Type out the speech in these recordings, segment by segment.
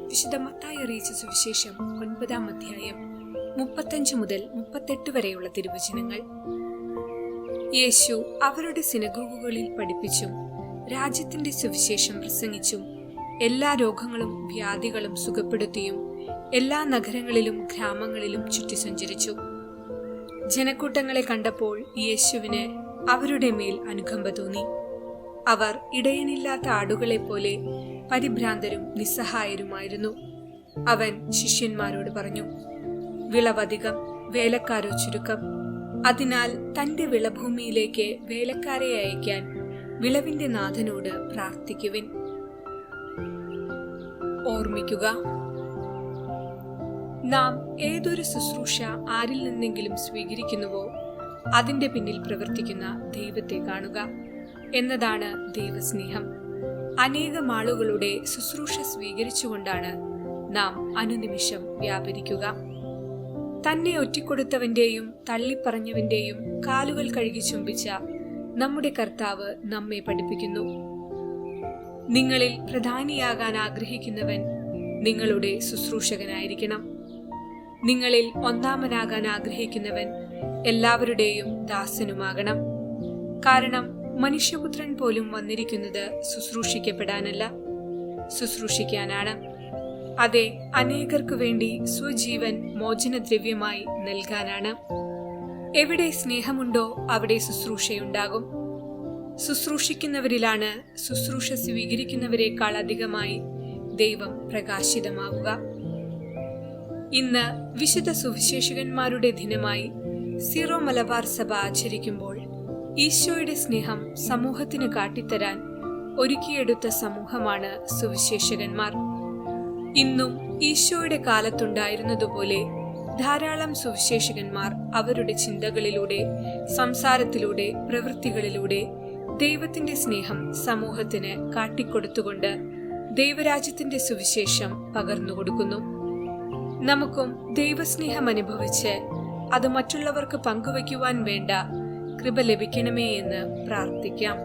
വിശുദ്ധ മത്തായി അറിയിച്ച സുവിശേഷം 9-ാം അധ്യായം 35 മുതൽ 38 വരെയുള്ള തിരുവചനങ്ങൾ. യേശു അവരുടെ സിനഗോഗുകളിൽ പഠിപ്പിച്ചും രാജ്യത്തിന്റെ സുവിശേഷം പ്രസംഗിച്ചും എല്ലാ രോഗങ്ങളും വ്യാധികളും സുഖപ്പെടുത്തിയും എല്ലാ നഗരങ്ങളിലും ഗ്രാമങ്ങളിലും ചുറ്റി സഞ്ചരിച്ചു. ജനക്കൂട്ടങ്ങളെ കണ്ടപ്പോൾ യേശുവിന് അവരുടെ മേൽ അനുകമ്പ തോന്നി. അവർ ഇടയനില്ലാത്ത ആടുകളെ പോലെ പരിഭ്രാന്തരും നിസ്സഹായരുമായിരുന്നു. അവൻ ശിഷ്യന്മാരോട് പറഞ്ഞു, വിളവധികം, വേലക്കാരോ ചുരുക്കം. അതിനാൽ തന്റെ വിളഭൂമിയിലേക്ക് വേലക്കാരെ അയക്കാൻ വിളവിന്റെ നാഥനോട് പ്രാർത്ഥിക്കുവിൻ. ഓർമ്മിക്കുക, നാം ഏതൊരു ശുശ്രൂഷ ആരിൽ നിന്നെങ്കിലും സ്വീകരിക്കുന്നുവോ അതിന്റെ പിന്നിൽ പ്രവർത്തിക്കുന്ന ദൈവത്തെ കാണുക എന്നതാണ് ദൈവസ്നേഹം. അനേകം ആളുകളുടെ ശുശ്രൂഷ സ്വീകരിച്ചുകൊണ്ടാണ് നാം അനുനിമിഷം വ്യാപരിക്കുക. തന്നെ ഒറ്റിക്കൊടുത്തവന്റെയും തള്ളിപ്പറഞ്ഞവന്റെയും കാലുകൾ കഴുകി ചുംബിച്ച നമ്മുടെ കർത്താവ് നമ്മെ പഠിപ്പിക്കുന്നു. നിങ്ങളിൽ പ്രധാനിയാകാൻ ആഗ്രഹിക്കുന്നവൻ നിങ്ങളുടെ ശുശ്രൂഷകനായിരിക്കണം. നിങ്ങളിൽ ഒന്നാമനാകാൻ ആഗ്രഹിക്കുന്നവൻ എല്ലാവരുടെയും ദാസനുമാകണം. കാരണം മനുഷ്യപുത്രൻ പോലും വന്നിരിക്കുന്നത് ശുശ്രൂഷിക്കപ്പെടാനല്ല, ശുശ്രൂഷിക്കാനാണ്. അതെ, അനേകർക്കു വേണ്ടി സ്വജീവൻ മോചനദ്രവ്യമായി നൽകാനാണ്. എവിടെ സ്നേഹമുണ്ടോ അവിടെ ശുശ്രൂഷയുണ്ടാകും. ശുശ്രൂഷിക്കുന്നവരിലാണ് ശുശ്രൂഷ സ്വീകരിക്കുന്നവരെക്കാൾ അധികമായി ദൈവം പ്രകാശിതമാവുക. ഇന്ന് വിശുദ്ധ സുവിശേഷകന്മാരുടെ ദിനമായി സീറോ മലബാർ സഭ ആചരിക്കുമ്പോൾ ഈശോയുടെ സ്നേഹം സമൂഹത്തിന് കാട്ടിത്തരാൻ ഒരുക്കിയെടുത്ത സമൂഹമാണ് സുവിശേഷകന്മാർ. ഇന്നും ഈശോയുടെ കാലത്തുണ്ടായിരുന്നതുപോലെ ധാരാളം സുവിശേഷകന്മാർ അവരുടെ ചിന്തകളിലൂടെ, സംസാരത്തിലൂടെ, പ്രവൃത്തികളിലൂടെ ദൈവത്തിന്റെ സ്നേഹം സമൂഹത്തിന് കാട്ടിക്കൊടുത്തുകൊണ്ട് ദൈവരാജ്യത്തിന്റെ സുവിശേഷം പകർന്നുകൊടുക്കുന്നു. നമുക്കും ദൈവസ്നേഹം അനുഭവിച്ച് അത് മറ്റുള്ളവർക്ക് പങ്കുവയ്ക്കുവാൻ വേണ്ട കൃപ ലഭിക്കണമേ എന്ന് പ്രാർത്ഥിക്കാം.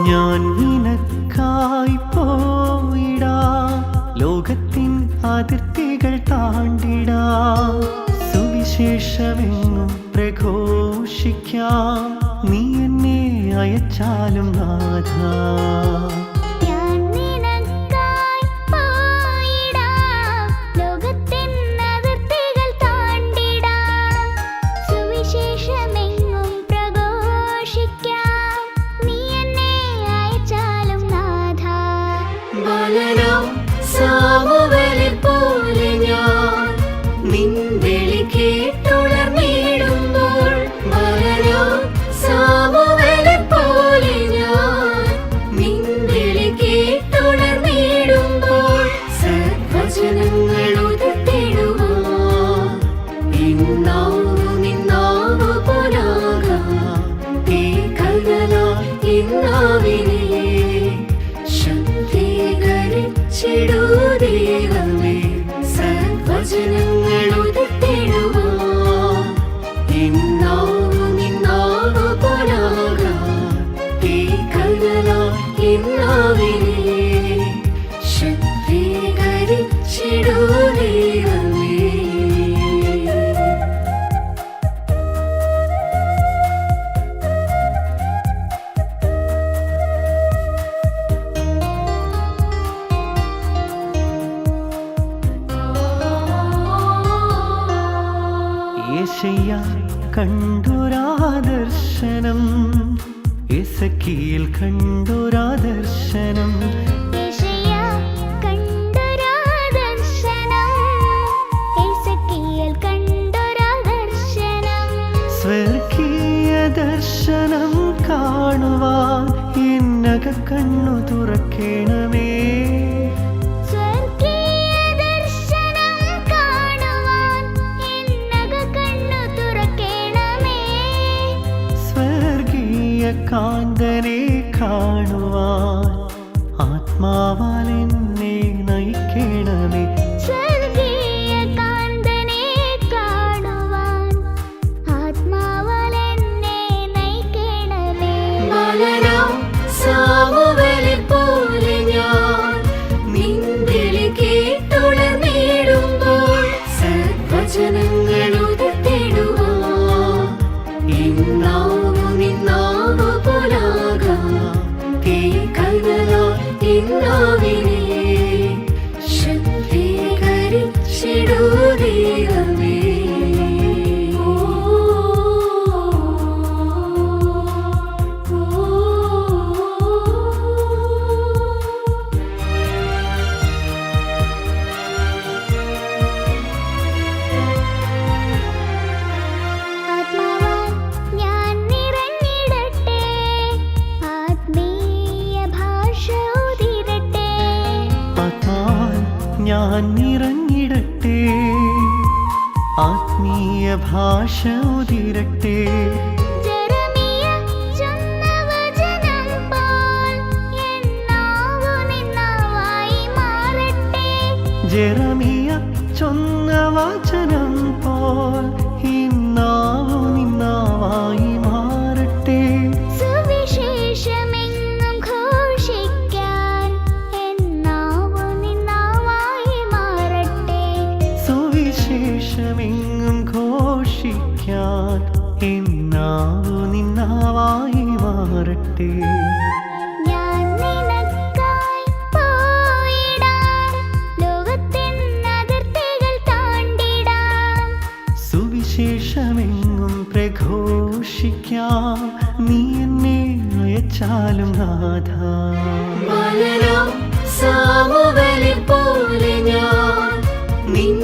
ഞാൻ നിനക്കായി പോയിടാം, ലോകത്തിൻ അതിർത്തികൾ താണ്ടിടാം, സുവിശേഷമെങ്ങും പ്രഘോഷിക്കാം, നീ എന്നെ അയച്ചാലും നാഥാ. യെശയ്യാ കണ്ടൊരാദർശനം, എസെക്കിയേൽ കണ്ടൊരാദർശനം, സ്വർഗീയ ദർശനം കാണുവാൻ എന്നക കണ്ണു തുറക്കണമേ. സ്വർഗീയ ദർശനം കാണുവാൻ എന്നക കണ്ണു തുറക്കണമേ. കാന്തനെ കാണുവാൻ ആത്മാവാൽ എന്നെ നയിക്കണമേ. സ്വർഗീയ കാന്തനെ കാണുവാൻ ആത്മാവാൽ എന്നെ നയിക്കണമേ. ബാലനാം സാമുവേലെ പോലെ ഞാൻ നിൻ വിളി കേട്ടുണർന്നിടുമ്പോൾ സദ്വചനങ്ങൾ ഉതിർത്തിടുവാൻ ഇന്നാവു നിന്നാവു പോലാകാം. തീക്കനലാൽ ഇന്നാവിനെ ശക്തീകരിച്ചിടൂ ദൈവമേ. ആത്മാവാൽ ഞാൻ നിറഞ്ഞിടട്ടെ, ആത്മീയ ഭാഷ ഉതിരട്ടെ. ആത്മാവാൽ ഞാൻ നിറഞ്ഞിടട്ടെ, ആത്മീയ ഭാഷ ഉതിരട്ടെ. ജെറമിയ ചൊന്ന വചനം പോൽ എന്നാവു നിന്നാവായി മാറട്ടെ. ജെറമിയ ചൊന്ന വചനം പോൽ ഇന്നാവു നിന്നാവായി മാറട്ടെ. സുവിശേഷമെങ്ങും ഘോഷിക്കാൻ എന്നാവു നിന്നാവായി മാറട്ടെ. സുവിശേഷമെങ്ങും ഘോഷിക്കാൻ എന്നാവു നിന്നാവായി മാറട്ടെ. ഞാൻ നിനക്കായി പോയിടാം, ലോകത്തിൻ അതിർത്തികൾ താണ്ടിടാം. സുവിശേഷമെങ്ങും പ്രഘോഷിക്കാം, നീ എന്നെ അയച്ചാലും നാഥ. ബാലനാം സാമുവേലെ പോലെ ഞാൻ നിൻ